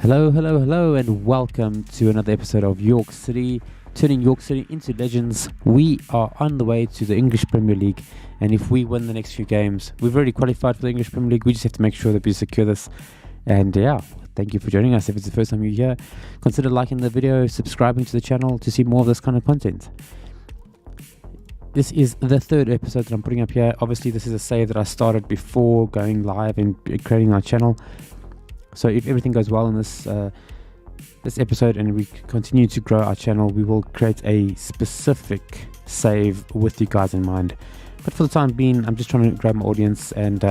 Hello, hello, hello, and welcome to another episode of York City, turning York City into legends. We are on the way to the English Premier League, and if we win the next few games, we've already qualified for the English Premier League. We just have to make sure that we secure this. And yeah, thank you for joining us. If it's the first time you're here, consider liking the video, subscribing to the channel to see more of this kind of content. This is the third episode that I'm putting up here. Obviously, this is a save that I started before going live and creating our channel. So if everything goes well in this episode and we continue to grow our channel, we will create a specific save with you guys in mind. But for the time being, I'm just trying to grab my audience, and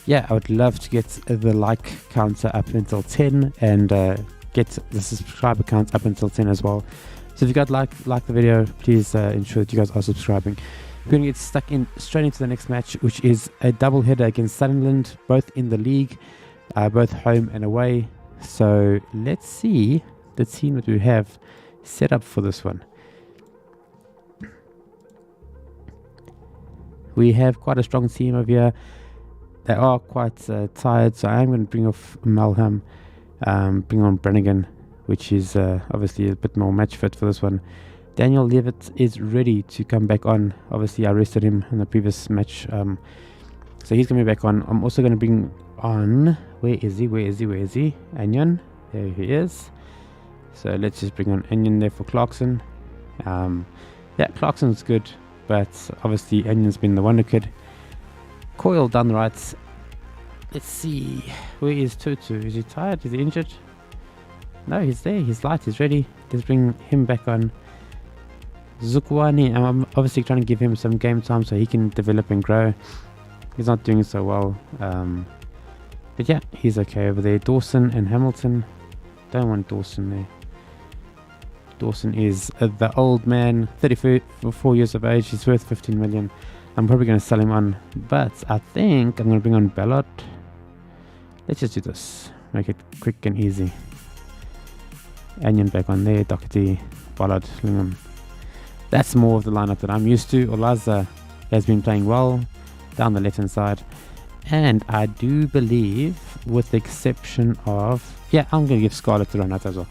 yeah, I would love to get the like counter up until 10 and get the subscriber count up until 10 as well. So if you guys like the video, please ensure that you guys are subscribing. We're going to get stuck in straight into the next match, which is a double header against Sunderland, both in the league. Both home and away. So let's see the team that we have set up for this one. We have quite a strong team over here. They are quite tired, so I am going to bring off Malham, bring on Brannigan, which is obviously a bit more match fit for this one. Daniel Levitt is ready to come back on. Obviously I rested him in the previous match, so he's going to be back on. I'm also going to bring on, where is he? Anion, there he is. So let's just bring on Anion there for Clarkson. Yeah, Clarkson's good, but obviously Anion's been the wonder kid. Coyle down the right. Let's see, where is Tutu? Is he tired? Is he injured? No, he's there, he's light, he's ready. Let's bring him back on. Zukwani, I'm obviously trying to give him some game time so he can develop and grow. He's not doing so well, but yeah, he's okay over there. Dawson and Hamilton. Don't want Dawson there. Dawson is the old man, 34 years of age. He's worth 15 million. I'm probably going to sell him on, but I think I'm going to bring on Ballard. Let's just do this. Make it quick and easy. Anion back on there. Doherty, Ballard, Lingham. That's more of the lineup that I'm used to. Olaza has been playing well down the left hand side, and I do believe, with the exception of, yeah, I'm going to give Scarlett the run out as well.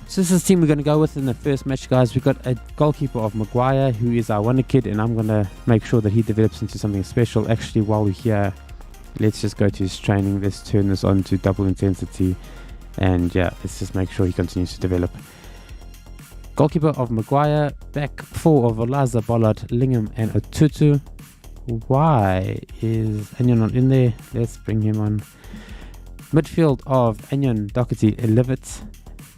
So this is the team we're going to go with in the first match, guys. We've got a goalkeeper of Maguire, who is our wonder kid, and I'm going to make sure that he develops into something special. Actually, while we're here, let's just go to his training. Let's turn this on to double intensity, and yeah, let's just make sure he continues to develop. Goalkeeper of Maguire, back four of Olaza, Bollard, Lingham and Otutu. Why is Anion not in there? Let's bring him on. Midfield of Anion, Doherty, Levitt.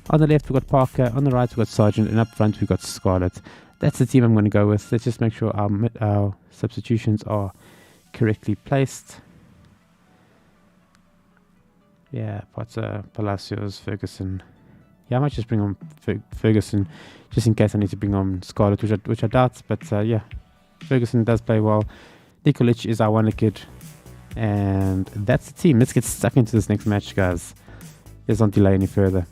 On the left we've got Parker, on the right we've got Sargent, and up front we've got Scarlett. That's the team I'm going to go with. Let's just make sure our substitutions are correctly placed. Yeah, Potter, Palacios, Ferguson. Yeah, I might just bring on Ferguson just in case I need to bring on Scarlett, which I doubt, but yeah, Ferguson does play well. Nikolic is our wonder kid, and that's the team. Let's get stuck into this next match, guys. Let's not delay any further.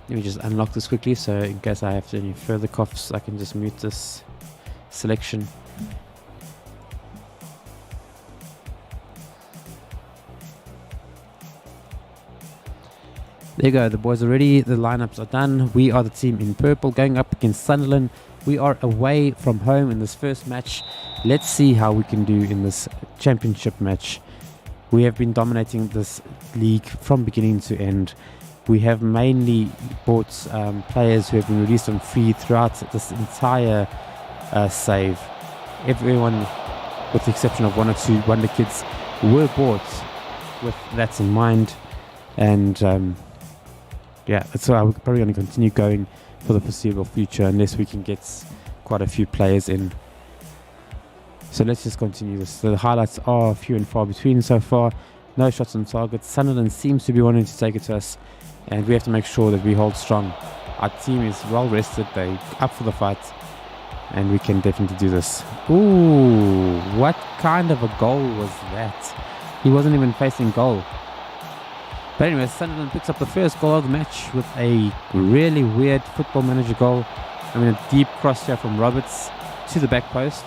Let me just unlock this quickly, so in case I have any further coughs, I can just mute this selection. There you go, the boys are ready, the lineups are done. We are the team in purple going up against Sunderland. We are away from home in this first match. Let's see how we can do in this championship match. We have been dominating this league from beginning to end. We have mainly bought players who have been released on free throughout this entire save. Everyone, with the exception of one or two wonder kids, were bought with that in mind. And yeah, that's why we're probably going to continue going for the foreseeable future unless we can get quite a few players in. So let's just continue this. The highlights are few and far between so far. No shots on target. Sunderland seems to be wanting to take it to us, and we have to make sure that we hold strong. Our team is well rested. They're up for the fight, and we can definitely do this. Ooh, what kind of a goal was that? He wasn't even facing goal. But anyway, Sunderland picks up the first goal of the match with a really weird Football Manager goal. I mean, a deep cross here from Roberts to the back post.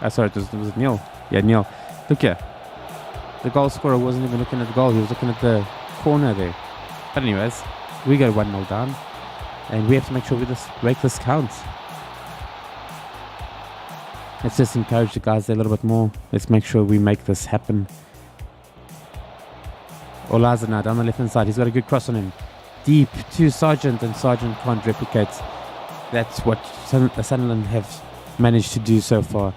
Sorry, was it Neil? Yeah, Neil. Look here. The goal scorer wasn't even looking at the goal. He was looking at the corner there. But anyways, we go 1-0 down. And we have to make sure we just make this count. Let's just encourage the guys a little bit more. Let's make sure we make this happen. Olaza now down the left hand side. He's got a good cross on him. Deep to Sargent, and Sargent can't replicate. That's what Sunderland have managed to do so far.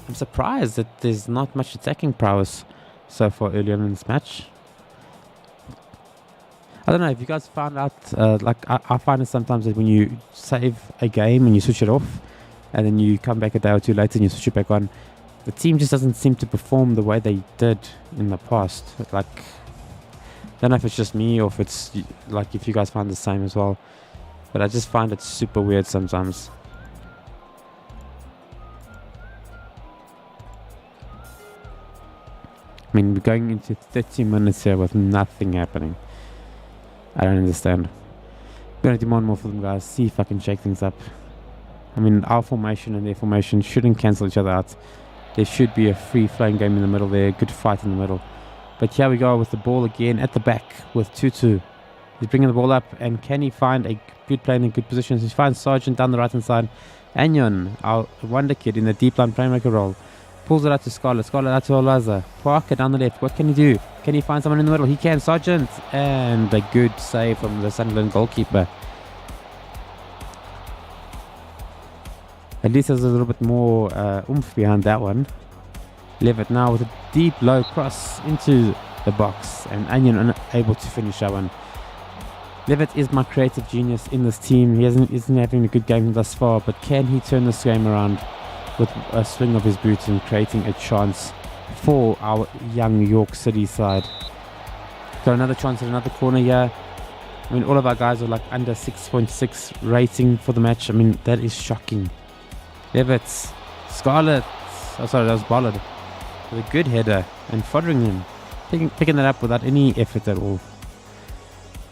I'm surprised that there's not much attacking prowess so far early on in this match. I don't know if you guys found out, I find it sometimes that when you save a game and you switch it off, and then you come back a day or two later and you switch it back on, the team just doesn't seem to perform the way they did in the past. Like, I don't know if it's just me or if it's like if you guys find the same as well, but I just find it super weird sometimes. I mean, we're going into 30 minutes here with nothing happening. I don't understand. I'm going to demand more for them, guys. See if I can shake things up. I mean, our formation and their formation shouldn't cancel each other out. There should be a free-flowing game in the middle there. Good fight in the middle. But here we go with the ball again at the back with Tutu. He's bringing the ball up. And can he find a good player in good positions? He finds Sargent down the right-hand side. Anyon, our wonder kid in the deep line playmaker role. Pulls it out to Scarlett. Scarlett out to Olaza. Parker down the left. What can he do? Can he find someone in the middle? He can. Sargent. And a good save from the Sunderland goalkeeper. At least there's a little bit more oomph behind that one. Levitt now with a deep low cross into the box. And Anyon unable to finish that one. Levitt is my creative genius in this team. He isn't having a good game thus far. But can he turn this game around with a swing of his boots and creating a chance for our young York City side? Got another chance at another corner here. I mean, all of our guys are like under 6.6 rating for the match. I mean, that is shocking. Levitt, Scarlett, oh sorry, that was Bollard, with a good header and Fotheringham picking that up without any effort at all.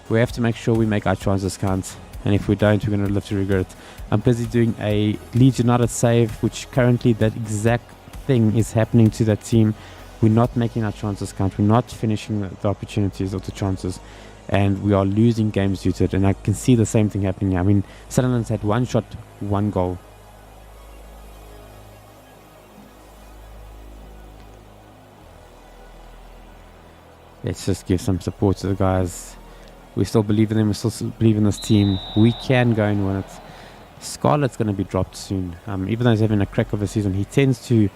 We have to make sure we make our chances count. And if we don't, we're going to live to regret it. I'm busy doing a Leeds United save, which currently that exact thing is happening to that team. We're not making our chances count. We're not finishing the opportunities or the chances. And we are losing games due to it. And I can see the same thing happening here. I mean, Sunderland's had one shot, one goal. Let's just give some support to the guys. We still believe in them. We still believe in this team. We can go and win it. Scarlett's going to be dropped soon. Even though he's having a crack of a season, he tends to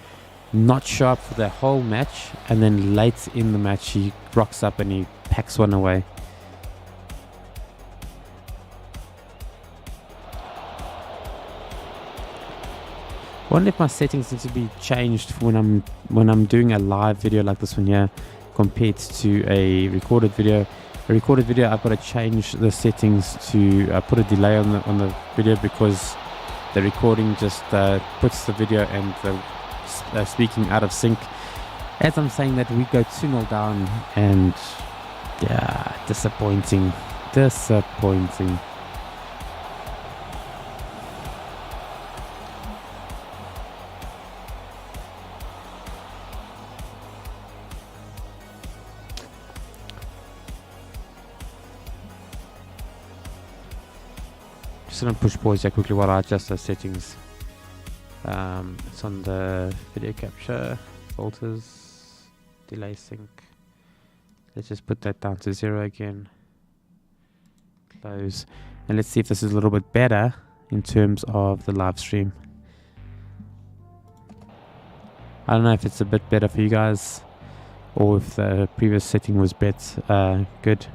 not show up for the whole match. And then late in the match, he rocks up and he packs one away. I wonder if my settings need to be changed when I'm doing a live video like this one here compared to a recorded video. A recorded video, I've got to change the settings to put a delay on the video because the recording just puts the video and the speaking out of sync. As I'm saying that, we go 2-0 down, and yeah, disappointing. Just gonna push pause here quickly while I adjust those settings. It's on the video capture, filters, delay sync. Let's just put that down to 0 again. Close. And let's see if this is a little bit better in terms of the live stream. I don't know if it's a bit better for you guys or if the previous setting was good.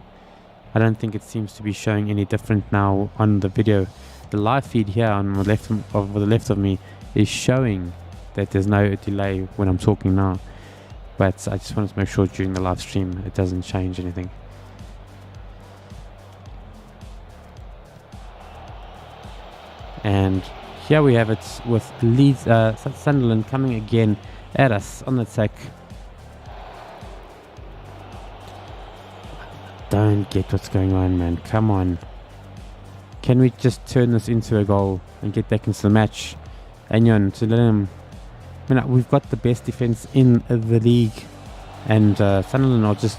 I don't think it seems to be showing any different now on the video. The live feed here on the left of me is showing that there's no delay when I'm talking now. But I just wanted to make sure during the live stream it doesn't change anything. And here we have it with Leeds, Sunderland coming again at us on the attack. Don't get what's going on, man. Come on. Can we just turn this into a goal and get back into the match? Anyon to let him. I mean, we've got the best defense in the league, and Sunderland are just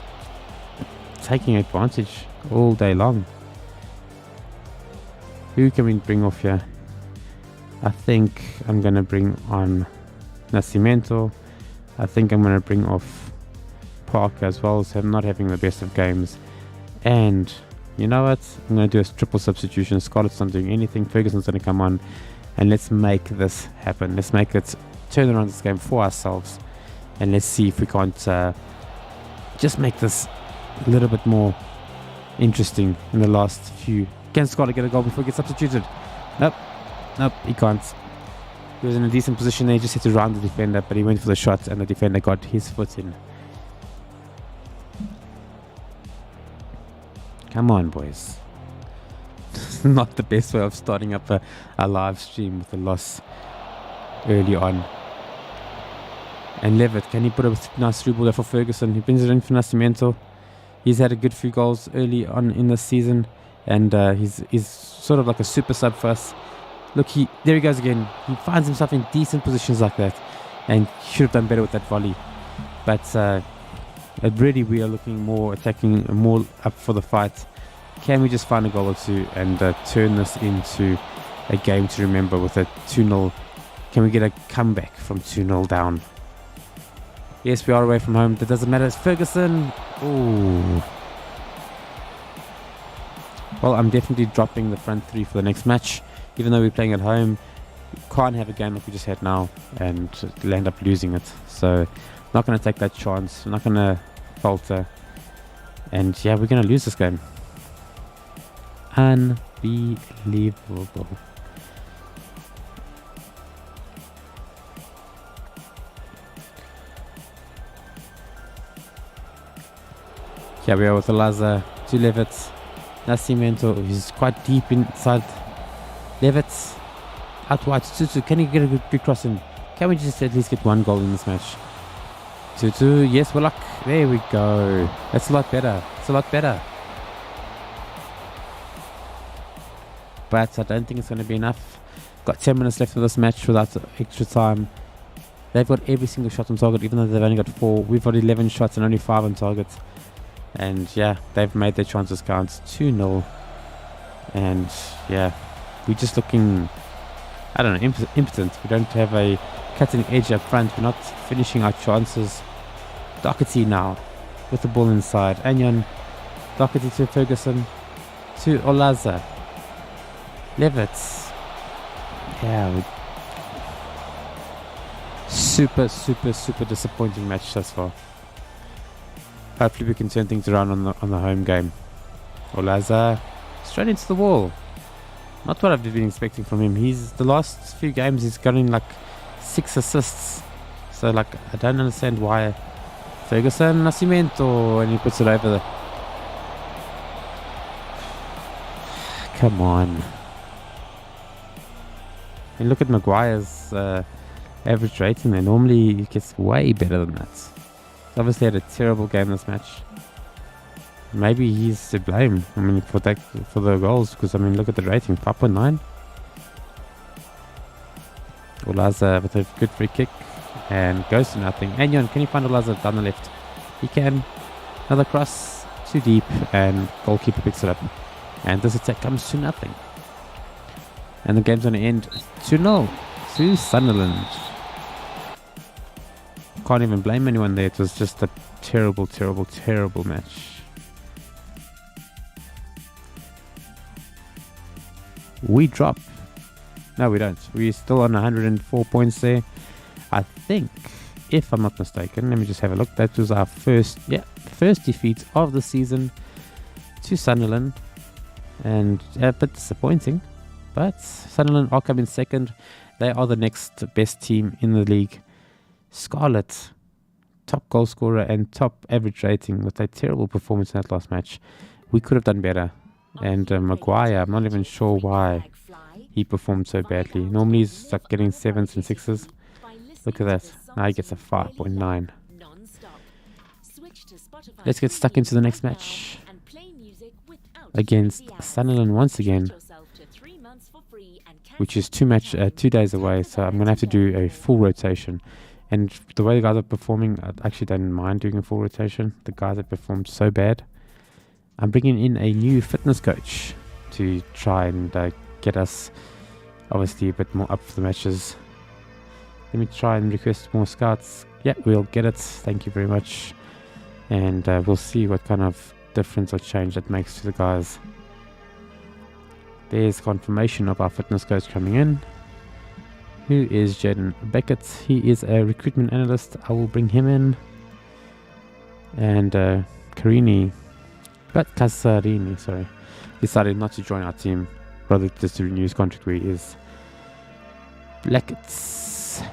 taking advantage all day long. Who can we bring off here? I think I'm going to bring on Nascimento. I think I'm going to bring off Parker as well, so I'm not having the best of games. And you know what? I'm going to do a triple substitution. Scarlett's not doing anything. Ferguson's going to come on. And let's make this happen. Let's make it turn around this game for ourselves. And let's see if we can't just make this a little bit more interesting in the last few. Can Scarlett get a goal before he gets substituted? Nope, he can't. He was in a decent position there. He just had to round the defender, but he went for the shot and the defender got his foot in. Come on, boys. Not the best way of starting up a live stream with a loss early on. And Levitt, can he put a nice through ball there for Ferguson? He brings it in for Nascimento. He's had a good few goals early on in the season, and he's sort of like a super sub for us. Look, there he goes again. He finds himself in decent positions like that, and should have done better with that volley. But really, we are looking more attacking, more up for the fight. Can we just find a goal or two and turn this into a game to remember with a 2-0? Can we get a comeback from 2-0 down? Yes, we are away from home. That doesn't matter. It's Ferguson. Ooh. Well, I'm definitely dropping the front three for the next match. Even though we're playing at home, we can't have a game like we just had now and end up losing it. So, not going to take that chance. I'm not going to falter. And yeah, we're going to lose this game. Unbelievable. Here we are with Olaza to Levitt. Nascimento, he's quite deep inside. Levitt out wide. Tutu, can he get a good cross in? Can we just at least get one goal in this match? Tutu, yes, Willock. There we go. That's a lot better. It's a lot better. But I don't think it's going to be enough. Got 10 minutes left of this match without extra time. They've got every single shot on target, even though they've only got 4. We've got 11 shots and only 5 on target. And yeah, they've made their chances count. 2-0. And yeah, we're just looking, I don't know, impotent. We don't have a cutting edge up front. We're not finishing our chances. Doherty now with the ball inside. Anyon, Doherty to Ferguson, to Olaza. Levitt. Yeah, super disappointing match thus far. Hopefully we can turn things around on the home game. Olaza straight into the wall. Not what I've been expecting from him. The last few games he's gotten like 6 assists. So like I don't understand why. Ferguson, Nascimento, and he puts it over the. Come on. And look at Maguire's average rating there. Normally he gets way better than that. He's obviously had a terrible game this match. Maybe he's to blame. I mean, for the goals, because I mean, look at the rating, 5.9. Olaza with a good free kick and goes to nothing. Anyon, can you find Olaza down the left? He can. Another cross, too deep, and goalkeeper picks it up. And this attack comes to nothing. And the game's going to end 2-0 to Sunderland. Can't even blame anyone there. It was just a terrible match. We drop. No, we don't. We're still on 104 points there. I think, if I'm not mistaken, let me just have a look. That was our first defeat of the season to Sunderland. And a bit disappointing. But Sunderland are coming second. They are the next best team in the league. Scarlett, top goal scorer and top average rating with a terrible performance in that last match. We could have done better. And Maguire, I'm not even sure why he performed so badly. Normally he's like getting 7s and 6s. Look at that. Now he gets a 5.9. Let's get stuck into the next match. Against Sunderland once again. which is 2 days away. So I'm going to have to do a full rotation. And the way the guys are performing, I actually don't mind doing a full rotation. The guys that performed so bad. I'm bringing in a new fitness coach to try and get us obviously a bit more up for the matches. Let me try and request more scouts. Yeah, we'll get it. Thank you very much. And we'll see what kind of difference or change that makes to the guys. There's confirmation of our fitness coach coming in, who is Jaden Beckett. He is a recruitment analyst. I will bring him in. And Casarini, sorry, decided not to join our team, rather just to renew his contract where he is. Blackets.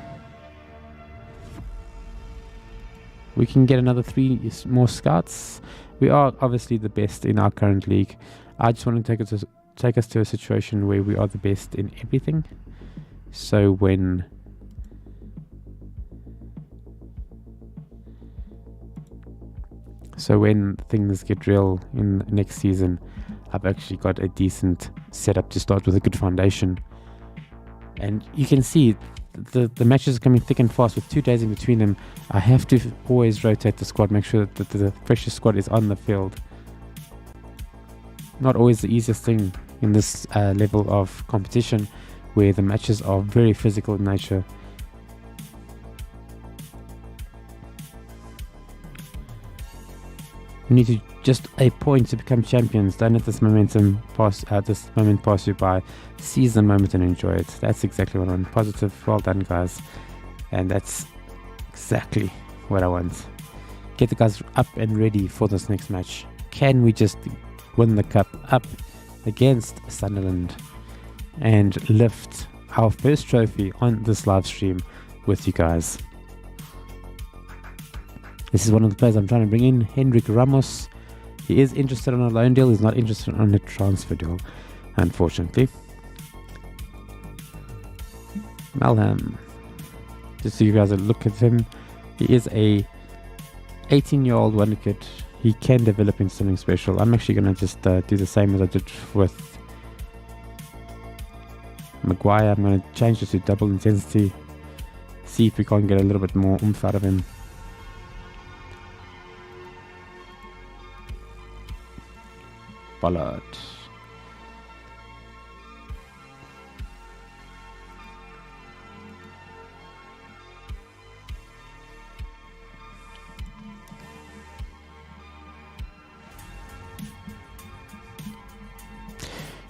We can get another 3 more scouts. We are obviously the best in our current league. I just want to take us to a situation where we are the best in everything. So when things get real in next season, I've actually got a decent setup to start with, a good foundation. And you can see the matches are coming thick and fast with 2 days in between them. I have to always rotate the squad, make sure that the freshest squad is on the field. Not always the easiest thing in this level of competition, where the matches are very physical in nature. We need to just a point to become champions. Don't let this moment pass you by. Seize the moment and enjoy it. That's exactly what I want. Positive. Well done, guys. And that's exactly what I want. Get the guys up and ready for this next match. Can we just win the cup up against Sunderland and lift our first trophy on this live stream with you guys? This is one of the players I'm trying to bring in, Hendrik Ramos. He is interested on a loan deal. He's not interested on a transfer deal, unfortunately. Malham. Just so you guys a look at him. He is a 18-year-old wonder kid. He can develop into something special. I'm actually going to just do the same as I did with Maguire. I'm going to change this to double intensity. See if we can't get a little bit more oomph out of him. Ballard.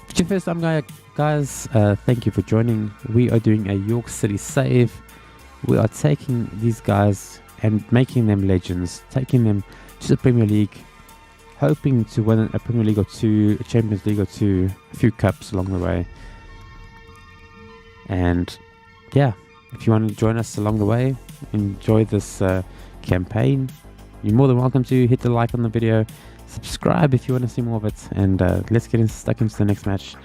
If it's your first time, guys, thank you for joining. We are doing a York City save. We are taking these guys and making them legends, taking them to the Premier League, hoping to win a Premier League or two, a Champions League or two, a few cups along the way. And yeah, if you want to join us along the way, enjoy this campaign, you're more than welcome to hit the like on the video, subscribe if you want to see more of it, and let's get stuck into the next match.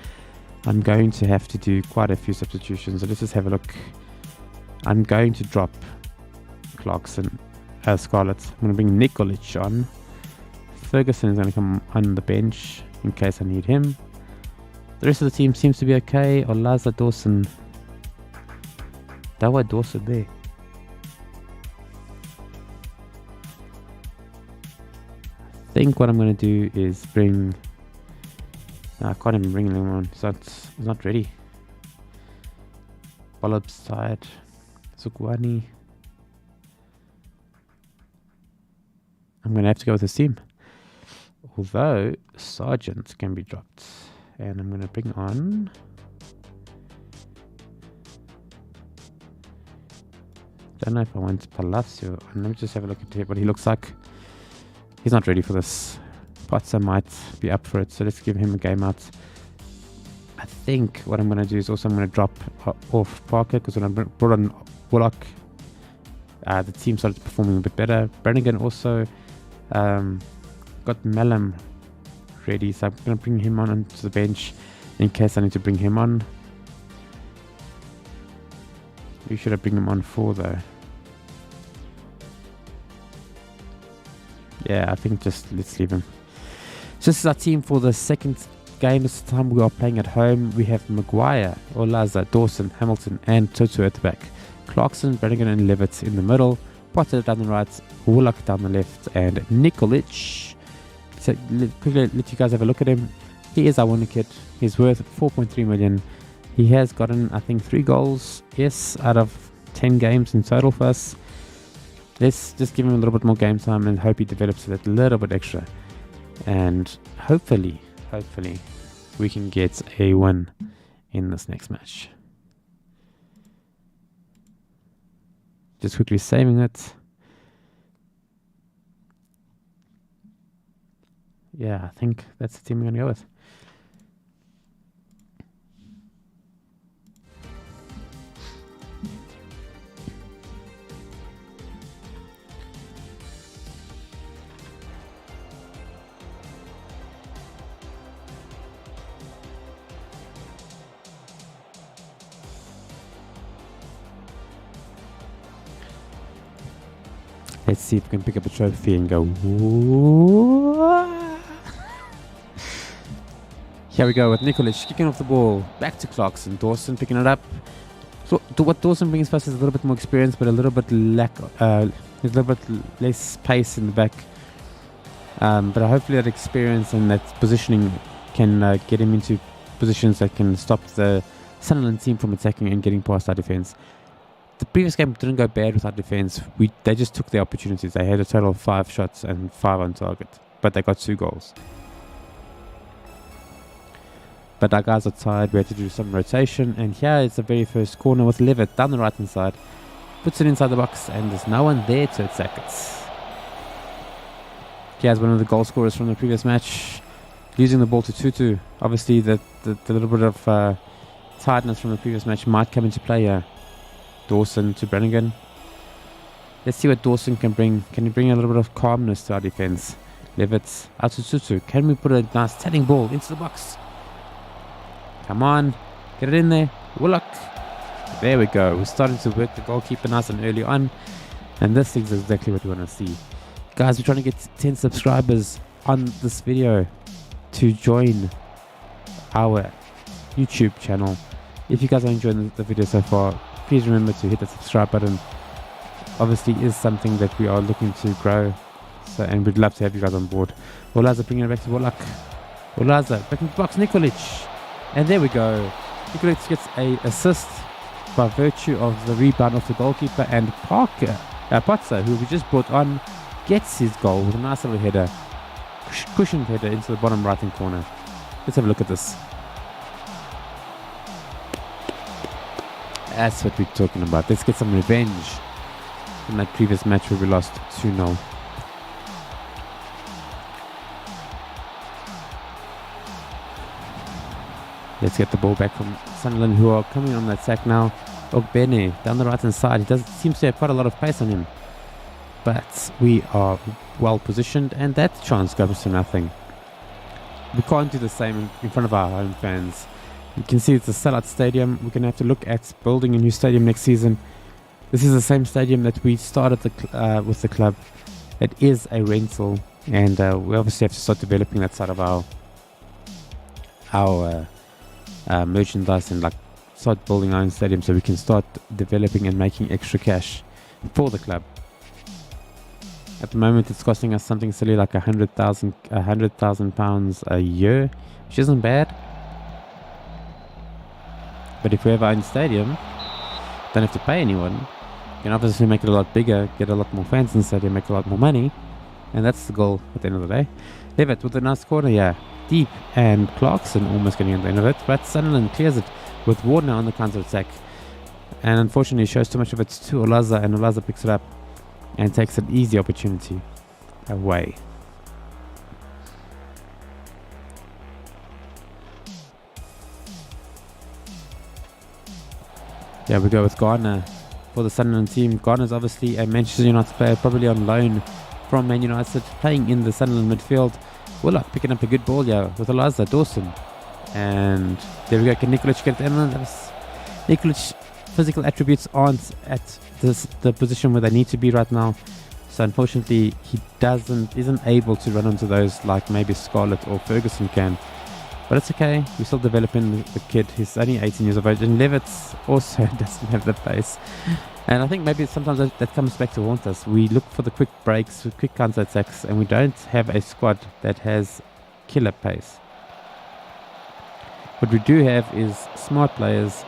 I'm going to have to do quite a few substitutions, so let's just have a look. I'm going to drop Clarkson, Scarlett. I'm going to bring Nikolic on. Ferguson is going to come on the bench in case I need him. The rest of the team seems to be okay. Olaza Dawson. Dawa Dawson there. I think what I'm going to do is bring... No, I can't even bring him on. He's not ready. Bolob's tired. Sukwani. I'm going to have to go with this team. Although Sargent can be dropped. And I'm going to bring on... Don't know if I want Palacio. And let me just have a look at what he looks like. He's not ready for this. Potter might be up for it, so let's give him a game out. I think what I'm going to do is also I'm going to drop off Parker, because when I brought on Warlock, the team started performing a bit better. Brannigan also got Malham ready, so I'm going to bring him on onto the bench in case I need to bring him on. Who should I bring him on for though? Yeah, I think just let's leave him. So this is our team for the second game this time we are playing at home. We have Maguire, Olaza, Dawson, Hamilton and Tutu at the back. Clarkson, Brannigan and Levitt in the middle. Potter down the right, Warlock down the left and Nikolic. So quickly let you guys have a look at him. He is our winner kid. He's worth 4.3 million. He has gotten, I think, 3 goals, yes, out of 10 games in total for us. Let's just give him a little bit more game time and hope he develops that little bit extra. And hopefully, we can get a win in this next match. Just quickly saving it. Yeah, I think that's the team we're going to go with. Let's see if we can pick up a trophy and go. Here we go with Nikolic kicking off the ball. Back to Clarkson. Dawson picking it up. So what Dawson brings first is a little bit more experience, but a little bit less pace in the back. But hopefully that experience and that positioning can get him into positions that can stop the Sunderland team from attacking and getting past our defence. The previous game didn't go bad with our defence. They just took their opportunities. They had a total of 5 shots and 5 on target, but they got 2 goals. But our guys are tired. We had to do some rotation, and here is the very first corner with Levitt down the right hand side. Puts it inside the box, and there's no one there to attack it. Here's one of the goal scorers from the previous match, losing the ball to Tutu. Obviously, the little bit of tiredness from the previous match might come into play here. Dawson to Brannigan. Let's see what Dawson can bring. Can he bring a little bit of calmness to our defense? Levitt out to Tutu. Can we put a nice tatting ball into the box? Come on, get it in there. Warlock. There we go. We're starting to work the goalkeeper nice and early on, and this is exactly what we want to see. Guys, we're trying to get 10 subscribers on this video to join our YouTube channel. If you guys are enjoying the video so far, please remember to hit the subscribe button. Obviously, it is something that we are looking to grow, and we'd love to have you guys on board. Olaza bringing it back to Warlock. Olaza back into the box. Nikolic, and there we go. Nikolic gets a assist by virtue of the rebound off the goalkeeper, and Potsa, who we just brought on, gets his goal with a nice little header, cushioned header into the bottom right hand corner. Let's have a look at this. That's what we're talking about. Let's get some revenge from that previous match where we lost 2-0. Let's get the ball back from Sunderland, who are coming on that sack now. Ogbene down the right hand side. He seems to have quite a lot of pace on him, but we are well positioned, and that chance goes to nothing. We can't do the same in front of our home fans. You can see it's a sellout stadium. We're going to have to look at building a new stadium next season. This is the same stadium that we started with the club. It is a rental, and we obviously have to start developing that side of our merchandise and start building our own stadium so we can start developing and making extra cash for the club. At the moment, it's costing us something silly like £100,000 a year, which isn't bad. But if we have our own stadium, don't have to pay anyone. You can obviously make it a lot bigger, get a lot more fans in the stadium, make a lot more money. And that's the goal at the end of the day. Levitt with a nice corner here. Deep, and Clarkson almost getting at the end of it. But Sunderland clears it with Ward now on the counter attack. And unfortunately shows too much of it to Olaza, and Olaza picks it up and takes an easy opportunity away. Yeah, we go with Gardner for the Sunderland team. Gardner's obviously a Manchester United player, probably on loan from Man United, playing in the Sunderland midfield. Warlock picking up a good ball here with Olaza, Dawson. And there we go. Can Nikolic get it in? Nikolic's physical attributes aren't at the position where they need to be right now. So unfortunately, he isn't able to run onto those like maybe Scarlett or Ferguson can. But it's okay. We're still developing the kid. He's only 18 years of age. And Levitz also doesn't have the pace. And I think maybe sometimes that comes back to haunt us. We look for the quick breaks, quick counter-attacks, and we don't have a squad that has killer pace. What we do have is smart players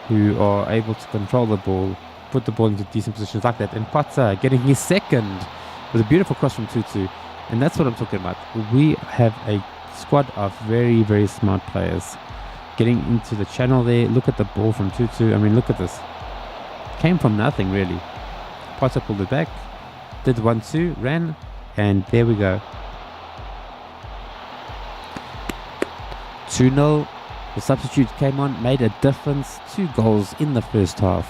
who are able to control the ball, put the ball into decent positions like that. And Potter getting his second with a beautiful cross from Tutu. And that's what I'm talking about. We have a squad of very, very smart players getting into the channel there. Look at the ball from Tutu. I mean, look at this. Came from nothing, really. Potter pulled it back, did 1-2, ran, and there we go. 2-0. The substitute came on, made a difference. 2 goals in the first half.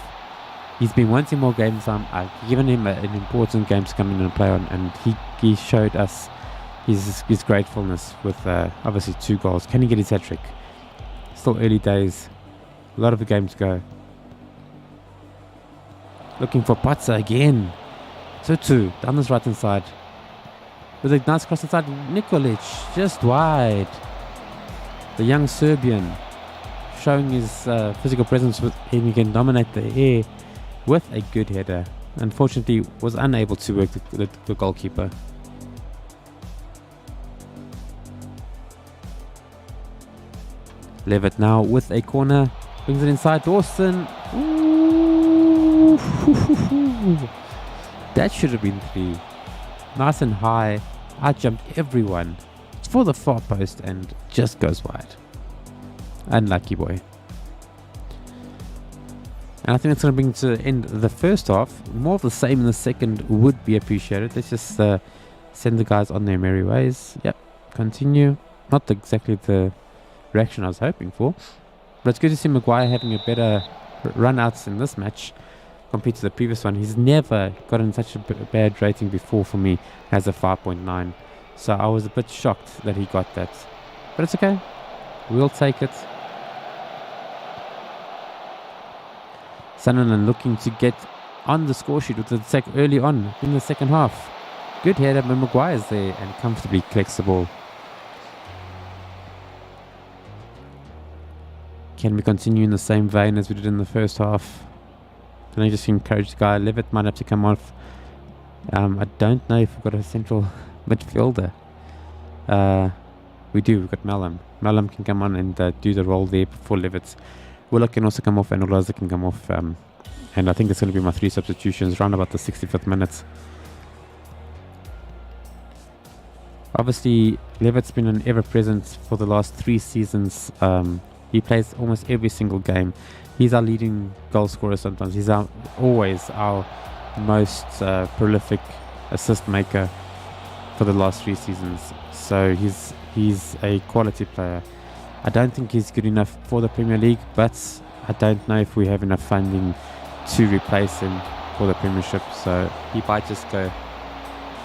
He's been wanting more game time. I've given him an important game to come in and play on, and he showed us his gratefulness with obviously 2 goals. Can he get his hat-trick? Still early days. A lot of the game to go. Looking for Potter again. 2-2 down this right hand side. With a nice cross inside. Nikolic just wide. The young Serbian showing his physical presence with him. He can dominate the air with a good header. Unfortunately, was unable to work the goalkeeper. Levitt now with a corner. Brings it inside. Dawson. Ooh. That should have been 3. Nice and high. I jumped everyone. It's for the far post and just goes wide. Unlucky boy. And I think that's going to bring to end the first half. More of the same in the second would be appreciated. Let's just send the guys on their merry ways. Yep, continue. Not exactly the reaction I was hoping for. But it's good to see Maguire having a better run outs in this match compared to the previous one. He's never gotten such a bad rating before for me as a 5.9. So I was a bit shocked that he got that. But it's okay. We'll take it. Sunderland looking to get on the score sheet with the attack early on in the second half. Good header, but Maguire's there and comfortably collects the ball. Can we continue in the same vein as we did in the first half? Can I just encourage the guy? Levitt might have to come off. I don't know if we've got a central midfielder. We do. We've got Malum. Malum can come on and do the role there before Levitt. Willa can also come off and Olaza can come off. And I think that's going to be my 3 substitutions around about the 65th minute. Obviously, Levitt's been an ever-present for the last 3 seasons. He plays almost every single game. He's our leading goal scorer sometimes. He's always our most prolific assist maker for the last 3 seasons. So he's a quality player. I don't think he's good enough for the Premier League, but I don't know if we have enough funding to replace him for the Premiership. So he might just go